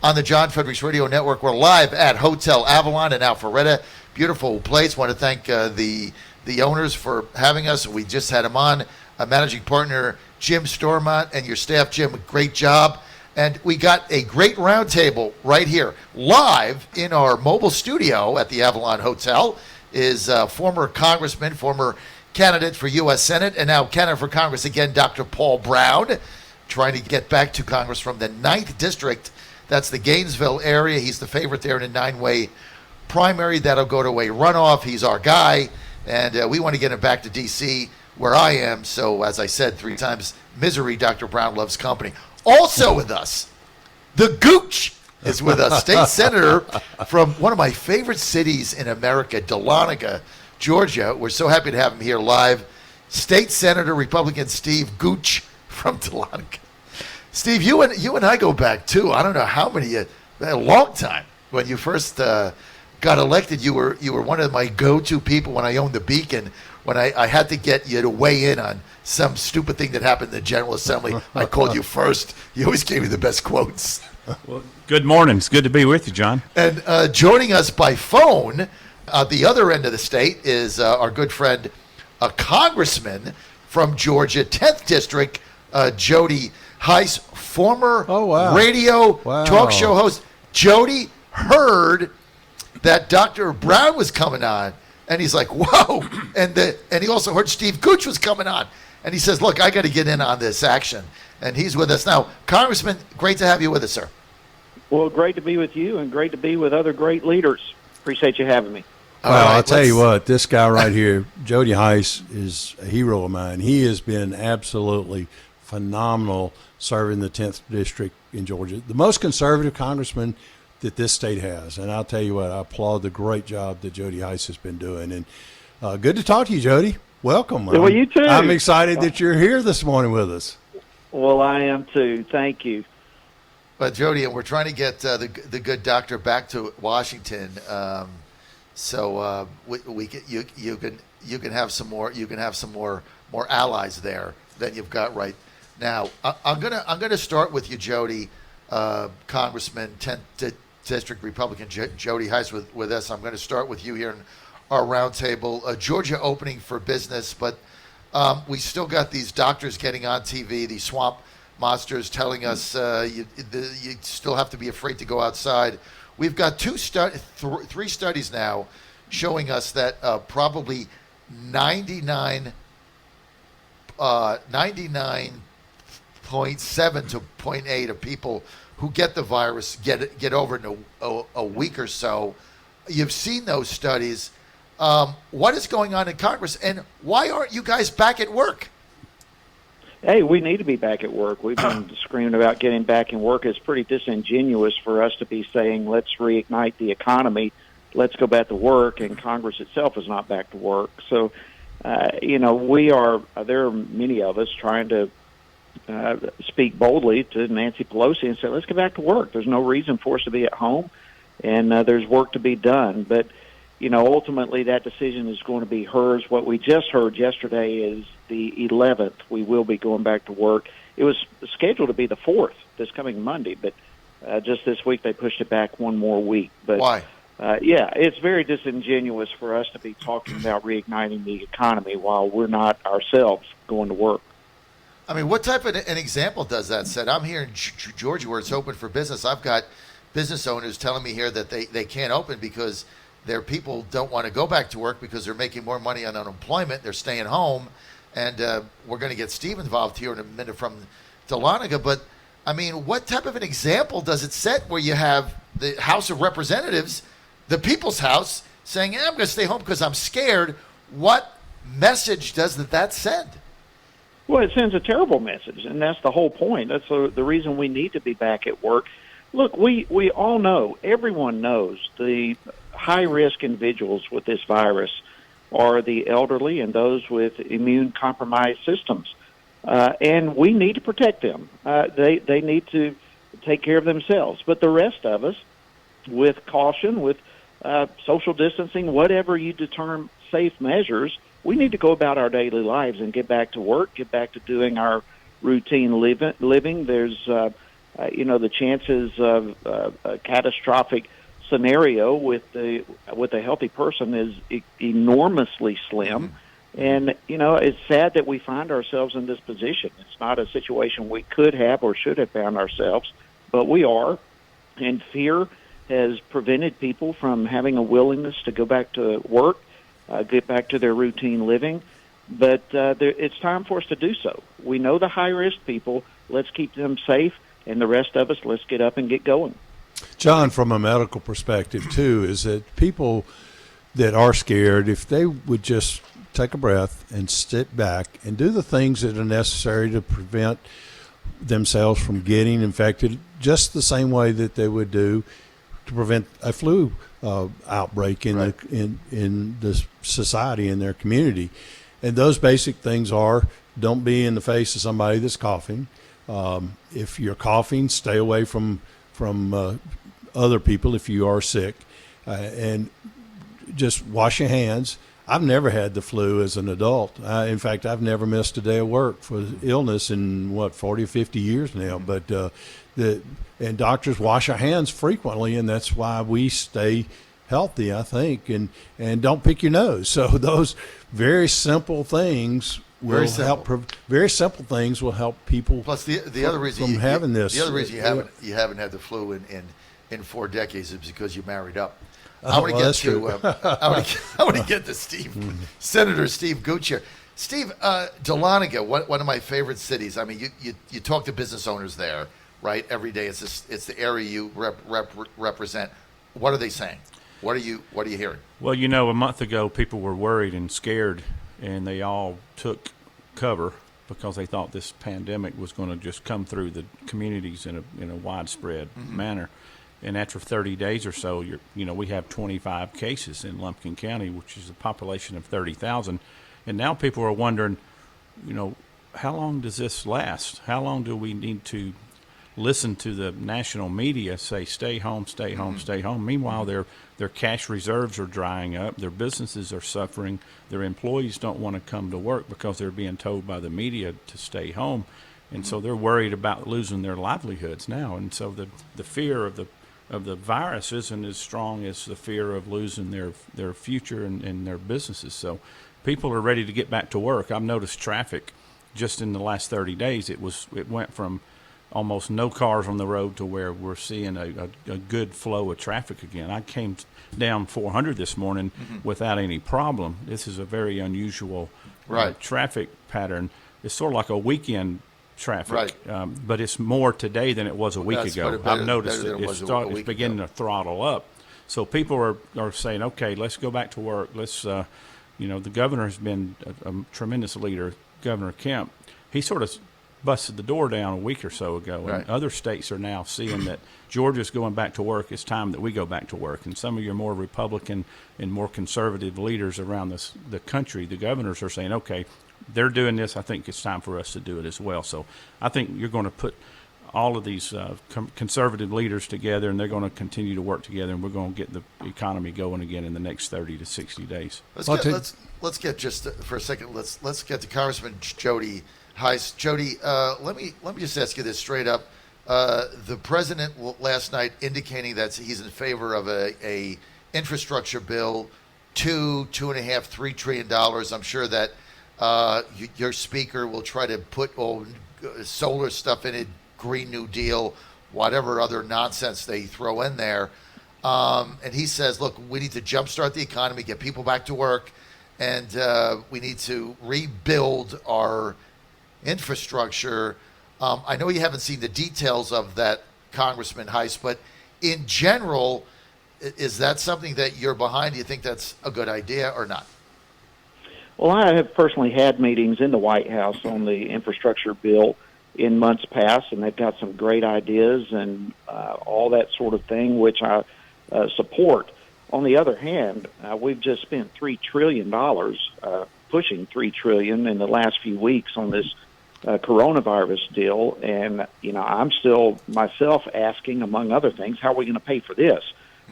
on the John Fredericks Radio Network. We're live at Hotel Avalon in Alpharetta. Beautiful place. Want to thank the owners for having us. We just had them on. Managing partner Jim Stormont and your staff, Jim, great job. And we got a great roundtable right here, live in our mobile studio at the Avalon Hotel, is former congressman, former candidate for U.S. Senate, and now candidate for Congress again, Dr. Paul Brown, trying to get back to Congress from the 9th District. That's the Gainesville area. He's the favorite there in a 9-way primary. That'll go to a runoff. He's our guy, and we want to get him back to D.C., where I am. So, as I said 3 times, misery, Dr. Brown loves company. Also with us, the Gooch is with us, state senator from one of my favorite cities in America, Dahlonega, Georgia. We're so happy to have him here live. State Senator, Republican Steve Gooch from Dahlonega. Steve, you and I go back, too. I don't know how many, a long time. When you first got elected, you were one of my go-to people when I owned the Beacon. When I had to get you to weigh in on some stupid thing that happened in the General Assembly, I called you first. You always gave me the best quotes. Well, good morning. It's good to be with you, John. And joining us by phone at the other end of the state is our good friend, a congressman from Georgia, 10th District, Jody Heiss, former radio talk show host. Jody heard that Dr. Brown was coming on. And he's like, whoa. And he also heard Steve Gooch was coming on. And he says, look, I got to get in on this action. And he's with us now. Congressman, great to have you with us, sir. Well, great to be with you and great to be with other great leaders. Appreciate you having me. Well, I'll tell you what, this guy right here, Jody Heiss, is a hero of mine. He has been absolutely phenomenal serving the 10th District in Georgia. The most conservative congressman that this state has. And I'll tell you what, I applaud the great job that Jody Heiss has been doing. And good to talk to you, Jody. Welcome. Well, you too. I'm excited that you're here this morning with us. Well, I am too. Thank you. But Jody, we're trying to get the good doctor back to Washington, so you can have some more allies there than you've got right now. I'm gonna start with you, Jody, Congressman, 10th District Republican Jody Heiss with us. I'm going to start with you here in our roundtable. Georgia opening for business, but we still got these doctors getting on TV, these swamp monsters telling us you still have to be afraid to go outside. We've got 3 studies now showing us that probably 99.7 to 0.8 of people who get the virus get over it in a week or so. You've seen those studies. What is going on in Congress, and why aren't you guys back at work? Hey, we need to be back at work. We've been screaming about getting back in work. It's pretty disingenuous for us to be saying, let's reignite the economy, let's go back to work, and Congress itself is not back to work. So, there are many of us trying to speak boldly to Nancy Pelosi and say, let's get back to work. There's no reason for us to be at home, and there's work to be done. But, ultimately that decision is going to be hers. What we just heard yesterday is the 11th we will be going back to work. It was scheduled to be the 4th, this coming Monday, but just this week they pushed it back one more week. But why? It's very disingenuous for us to be talking about reigniting the economy while we're not ourselves going to work. I mean, what type of an example does that set? I'm here in Georgia where it's open for business. I've got business owners telling me here that they can't open because their people don't want to go back to work because they're making more money on unemployment. They're staying home. And we're going to get Steve involved here in a minute from Dahlonega. But, I mean, what type of an example does it set where you have the House of Representatives, the People's House, saying, I'm going to stay home because I'm scared? What message does that send? Well, it sends a terrible message, and that's the whole point. That's the reason we need to be back at work. Look, we all know, everyone knows, the high-risk individuals with this virus are the elderly and those with immune-compromised systems. And we need to protect them. They need to take care of themselves. But the rest of us, with caution, with social distancing, whatever you determine safe measures, we need to go about our daily lives and get back to work, get back to doing our routine living. There's the chances of a catastrophic scenario with a healthy person is enormously slim. And, it's sad that we find ourselves in this position. It's not a situation we could have or should have found ourselves, but we are. And fear has prevented people from having a willingness to go back to work, get back to their routine living. But it's time for us to do so. We know the high-risk people. Let's keep them safe. And the rest of us, let's get up and get going. John, from a medical perspective, too, is that people that are scared, if they would just take a breath and sit back and do the things that are necessary to prevent themselves from getting infected, just the same way that they would do to prevent a flu outbreak in the society, in their community. And those basic things are: don't be in the face of somebody that's coughing. If you're coughing, stay away from other people if you are sick, and just wash your hands. I've never had the flu as an adult. In fact, I've never missed a day of work for illness in 40 or 50 years now. But and doctors wash our hands frequently, and that's why we stay healthy, I think. And don't pick your nose. So those very simple things will help. Very simple things will help people. Plus, the other reason from having this. The other reason you haven't had the flu in 4 decades is because you married up. I want to get to Steve, Senator Steve Gooch here. Steve, Dahlonega, one of my favorite cities. I mean, you talk to business owners there, right? Every day. It's the area you represent. What are they saying? What are you hearing? Well, a month ago, people were worried and scared, and they all took cover because they thought this pandemic was going to just come through the communities in a widespread manner. And after 30 days or so, we have 25 cases in Lumpkin County, which is a population of 30,000. And now people are wondering, how long does this last? How long do we need to listen to the national media say, stay home, stay home, stay home? Meanwhile, their cash reserves are drying up. Their businesses are suffering. Their employees don't want to come to work because they're being told by the media to stay home. And so they're worried about losing their livelihoods now. And so the fear of the virus isn't as strong as the fear of losing their future and their businesses. So people are ready to get back to work. I've noticed traffic just in the last 30 days. It went from almost no cars on the road to where we're seeing a good flow of traffic again. I came down 400 this morning without any problem. This is a very unusual traffic pattern. It's sort of like a weekend traffic, but it's more today than it was a week ago. I've noticed that it's beginning to throttle up. So people are saying, okay, let's go back to work. Let's, the governor has been a tremendous leader, Governor Kemp. He sort of busted the door down a week or so ago, and other states are now seeing that Georgia's going back to work. It's time that we go back to work. And some of your more Republican and more conservative leaders around the country, the governors, are saying, okay, they're doing this. I think it's time for us to do it as well. So I think you're going to put all of these conservative leaders together, and they're going to continue to work together, and we're going to get the economy going again in the next 30 to 60 days. Let's get just for a second. Let's get to Congressman Jody Hice. Jody, let me just ask you this straight up. The president last night indicating that he's in favor of a infrastructure bill, $2.5, $3 trillion. I'm sure that your speaker will try to put solar stuff in it, Green New Deal, whatever other nonsense they throw in there. And he says, look, we need to jumpstart the economy, get people back to work, and we need to rebuild our infrastructure. I know you haven't seen the details of that, Congressman Hice, but in general, is that something that you're behind? Do you think that's a good idea or not? Well, I have personally had meetings in the White House on the infrastructure bill in months past, and they've got some great ideas and all that sort of thing, which I support. On the other hand, we've just spent $3 trillion, pushing $3 trillion in the last few weeks on this coronavirus deal, and I'm still myself asking, among other things, how are we going to pay for this?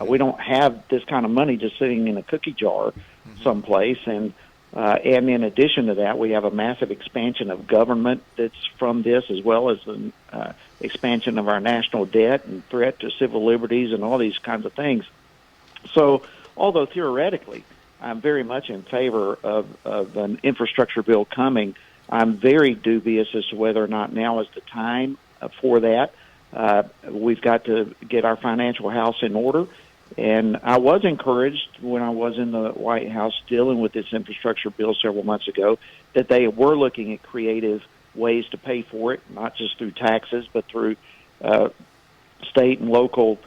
We don't have this kind of money just sitting in a cookie jar someplace, and And in addition to that, we have a massive expansion of government that's from this, as well as the expansion of our national debt and threat to civil liberties and all these kinds of things. So, although theoretically I'm very much in favor of an infrastructure bill coming, I'm very dubious as to whether or not now is the time for that. We've got to get our financial house in order. And I was encouraged when I was in the White House dealing with this infrastructure bill several months ago that they were looking at creative ways to pay for it, not just through taxes, but through state and local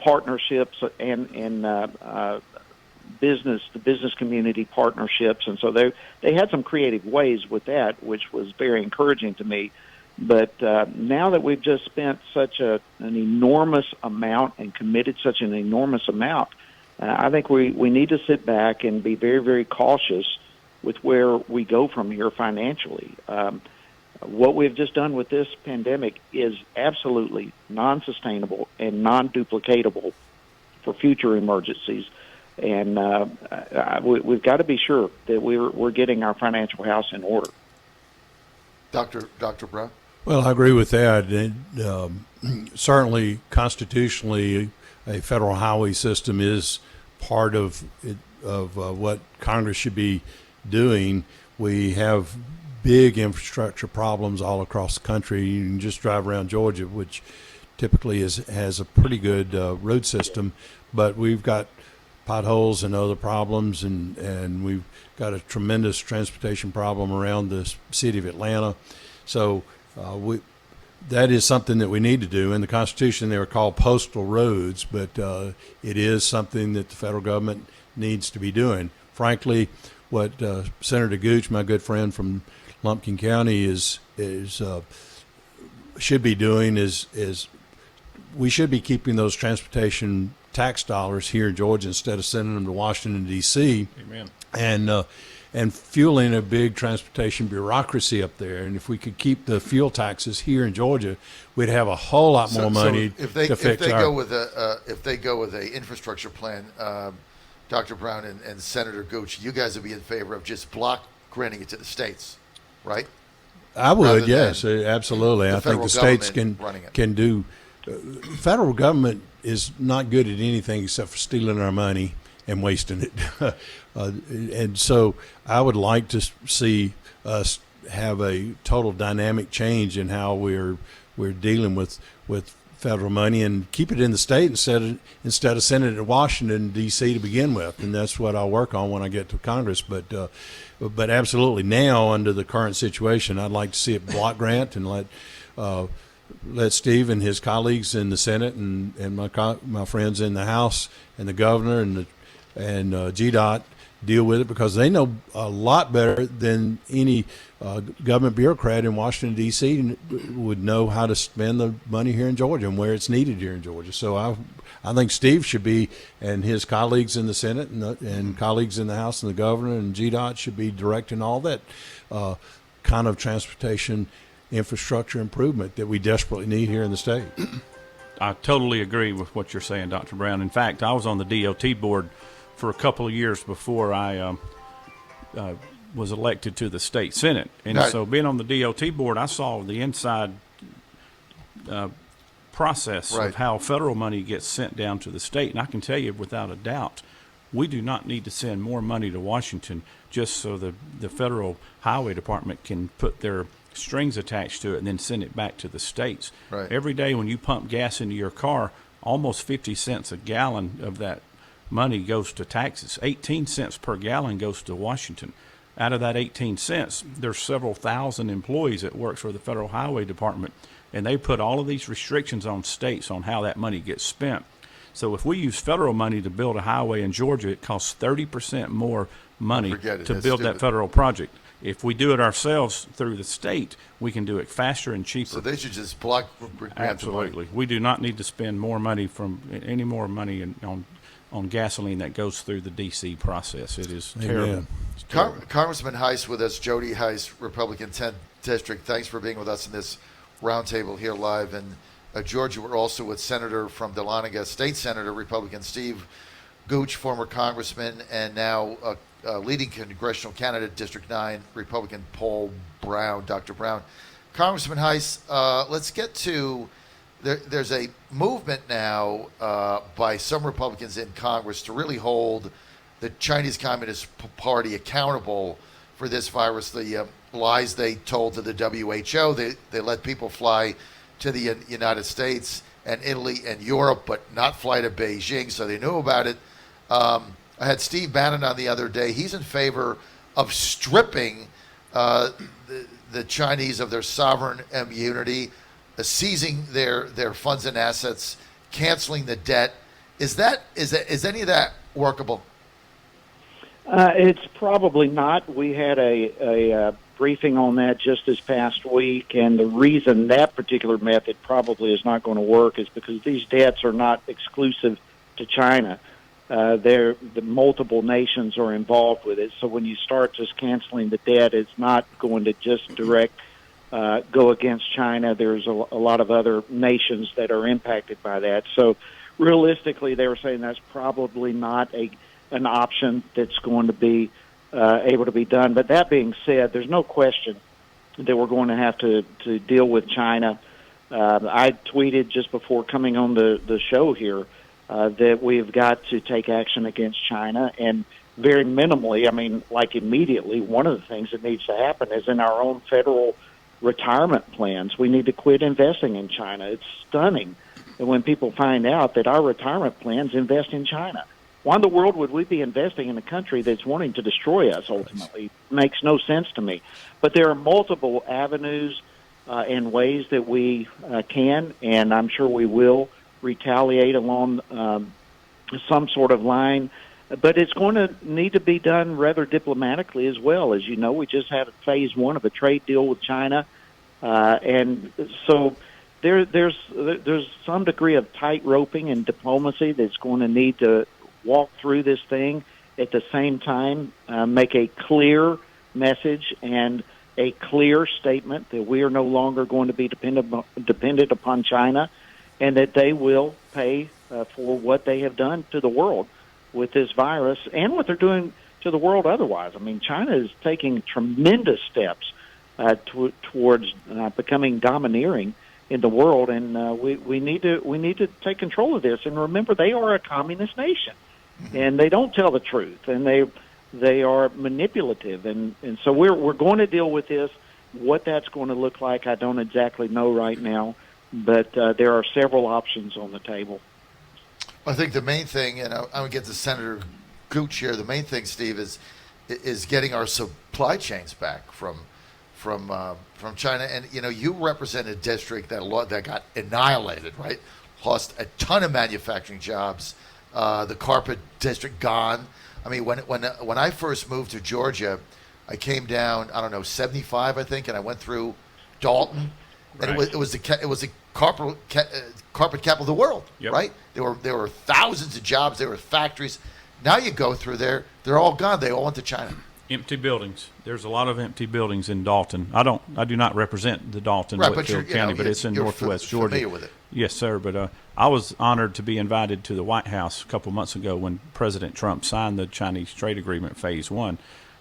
partnerships and the business community partnerships. And so they had some creative ways with that, which was very encouraging to me. But now that we've just spent such an enormous amount and committed such an enormous amount, I think we need to sit back and be very, very cautious with where we go from here financially. What we've just done with this pandemic is absolutely non-sustainable and non-duplicatable for future emergencies. And we've got to be sure that we're getting our financial house in order. Dr. Brown? Well, I agree with that. And, certainly, constitutionally, a federal highway system is part of what Congress should be doing. We have big infrastructure problems all across the country. You can just drive around Georgia, which typically has a pretty good road system, but we've got potholes and other problems, and we've got a tremendous transportation problem around the city of Atlanta. So that is something that we need to do. In the Constitution, they were called postal roads, but it is something that the federal government needs to be doing. Frankly, what Senator Gooch, my good friend from Lumpkin County, should be doing is we should be keeping those transportation tax dollars here in Georgia instead of sending them to Washington, D.C. Amen. And fueling a big transportation bureaucracy up there. And if we could keep the fuel taxes here in Georgia, we'd have a whole lot more money to fix if they go with a infrastructure plan, Dr. Brown and Senator Gooch, you guys would be in favor of just block granting it to the states, right? I would, yes, absolutely. I think the states can do. Federal government is not good at anything except for stealing our money and wasting it. And so I would like to see us have a total dynamic change in how we're dealing with federal money and keep it in the state instead of sending it to Washington, D.C. to begin with. And that's what I'll work on when I get to Congress. But absolutely now, under the current situation, I'd like to see it block grant and let Steve and his colleagues in the Senate and my friends in the House and the governor and GDOT deal with it, because they know a lot better than any government bureaucrat in Washington, D.C. would know how to spend the money here in Georgia and where it's needed here in Georgia. So I think Steve should be, and his colleagues in the Senate and colleagues in the House and the governor and GDOT should be directing all that kind of transportation infrastructure improvement that we desperately need here in the state. I totally agree with what you're saying, Dr. Brown. In fact, I was on the DOT board for a couple of years before I was elected to the state Senate. And so being on the DOT board, I saw the inside process of how federal money gets sent down to the state. And I can tell you without a doubt, we do not need to send more money to Washington just so the federal highway department can put their strings attached to it and then send it back to the states. Right. Every day when you pump gas into your car, almost 50 cents a gallon of that money goes to taxes. 18 cents per gallon goes to Washington. Out of that 18 cents, there's several thousand employees that work for the Federal Highway Department, and they put all of these restrictions on states on how that money gets spent. So if we use federal money to build a highway in Georgia, it costs 30% more money to build that federal project. If we do it ourselves through the state, we can do it faster and cheaper. So they should just block grant. Absolutely. We do not need to spend more money any more money on gasoline that goes through the D.C. process. It is terrible. It's terrible. Congressman Heiss with us, Jody Heiss, Republican 10th District. Thanks for being with us in this roundtable here live. And Georgia, we're also with Senator from Dahlonega, State Senator, Republican Steve Gooch, former congressman, and now leading congressional candidate, District 9, Republican Dr. Brown. Congressman Heiss, let's get to, there's a movement now by some Republicans in Congress to really hold the Chinese Communist Party accountable for this virus, the lies they told to the WHO. They let people fly to the United States and Italy and Europe, but not fly to Beijing, so they knew about it. I had Steve Bannon on the other day. He's in favor of stripping the Chinese of their sovereign immunity, seizing their funds and assets, canceling the debt. Is any of that workable? It's probably not. We had a briefing on that just this past week, and the reason that particular method probably is not going to work is because these debts are not exclusive to China. The multiple nations are involved with it. So when you start just canceling the debt, it's not going to just direct go against China. There's a lot of other nations that are impacted by that. So realistically, they were saying that's probably not an option that's going to be able to be done. But that being said, there's no question that we're going to have to deal with China. I tweeted just before coming on the show here that we've got to take action against China, and very minimally, I mean, like immediately, one of the things that needs to happen is in our own federal retirement plans. We need to quit investing in China. It's stunning that when people find out that our retirement plans invest in China. Why in the world would we be investing in a country that's wanting to destroy us ultimately? Makes no sense to me. But there are multiple avenues and ways that we can, and I'm sure we will, retaliate along some sort of line. But it's going to need to be done rather diplomatically as well. As you know, we just had phase one of a trade deal with China. And so there's some degree of tight roping and diplomacy that's going to need to walk through this thing, at the same time make a clear message and a clear statement that we are no longer going to be dependent upon China, and that they will pay for what they have done to the world with this virus and what they're doing to the world otherwise. I mean, China is taking tremendous steps towards becoming domineering in the world, and we need to take control of this. And remember, they are a communist nation, and they don't tell the truth, and they are manipulative, and so we're going to deal with this. What that's going to look like, I don't exactly know right now, but there are several options on the table. I think the main thing, and I'm going to get to Senator Gooch here, the main thing, Steve, is getting our supply chains back from China. And, you know, you represent a district that got annihilated, right? Lost a ton of manufacturing jobs. The carpet district gone. I mean, when I first moved to Georgia, I came down, I don't know, 75, I think, and I went through Dalton. Right. And it was the carpet capital of the world, yep. Right? There were thousands of jobs. There were factories. Now you go through there, they're all gone. They all went to China. Empty buildings. There's a lot of empty buildings in Dalton. I do not represent the Dalton Whitfield County, but it's in Northwest Georgia. Familiar with it. Yes, sir. But I was honored to be invited to the White House a couple months ago when President Trump signed the Chinese trade agreement phase one.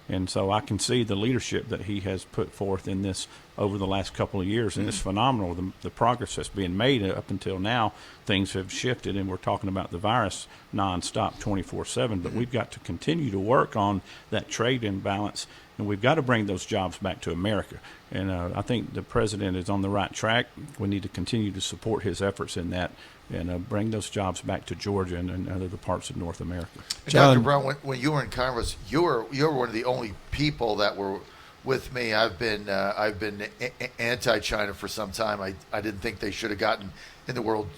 And so I can see the leadership that he has put forth in this over the last couple of years, and it's phenomenal. The progress that's being made up until now, things have shifted, and we're talking about the virus nonstop 24/7. But we've got to continue to work on that trade imbalance, and we've got to bring those jobs back to America. And I think the president is on the right track. We need to continue to support his efforts in that, and bring those jobs back to Georgia and other parts of North America. Dr. Brown, when you were in Congress, you were one of the only people that were with me. I've been anti-China for some time. I didn't think they should have gotten in the World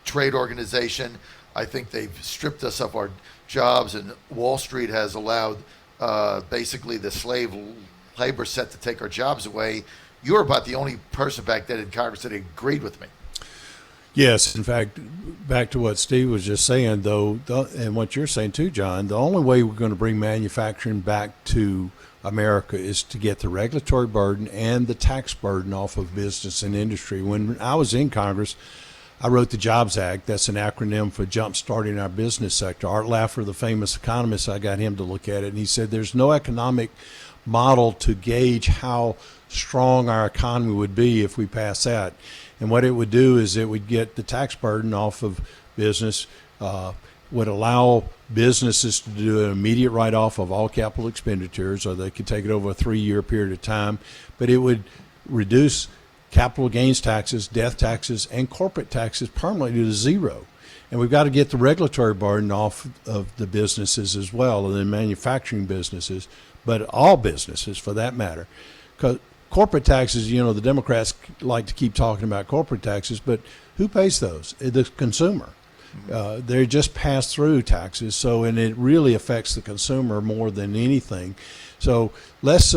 Trade Organization. I think they've stripped us of our jobs, and Wall Street has allowed basically the slave labor set to take our jobs away. You were about the only person back then in Congress that agreed with me. Yes, in fact, back to what Steve was just saying, though, and what you're saying too, John, the only way we're going to bring manufacturing back to America is to get the regulatory burden and the tax burden off of business and industry. When I was in Congress, I wrote the Jobs Act. That's an acronym for jump starting our business sector. Art Laffer, the famous economist, I got him to look at it, and he said there's no economic model to gauge how strong our economy would be if we pass that. And what it would do is it would get the tax burden off of business, would allow businesses to do an immediate write-off of all capital expenditures, or they could take it over a 3-year period of time, but it would reduce capital gains taxes, death taxes, and corporate taxes permanently to zero. And we've got to get the regulatory burden off of the businesses as well, and the manufacturing businesses, but all businesses for that matter. Because corporate taxes, the Democrats like to keep talking about corporate taxes, but who pays those? The consumer. They're just pass-through taxes, and it really affects the consumer more than anything. So let's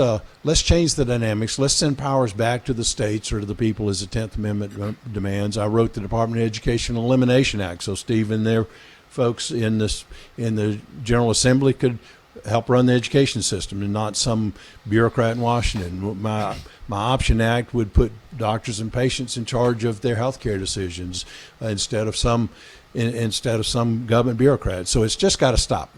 change the dynamics. Let's send powers back to the states or to the people as the 10th Amendment demands. I wrote the Department of Education Elimination Act, so Steve and their folks in the General Assembly could help run the education system and not some bureaucrat in Washington. My Option Act would put doctors and patients in charge of their health care decisions instead of some government bureaucrat. So it's just got to stop.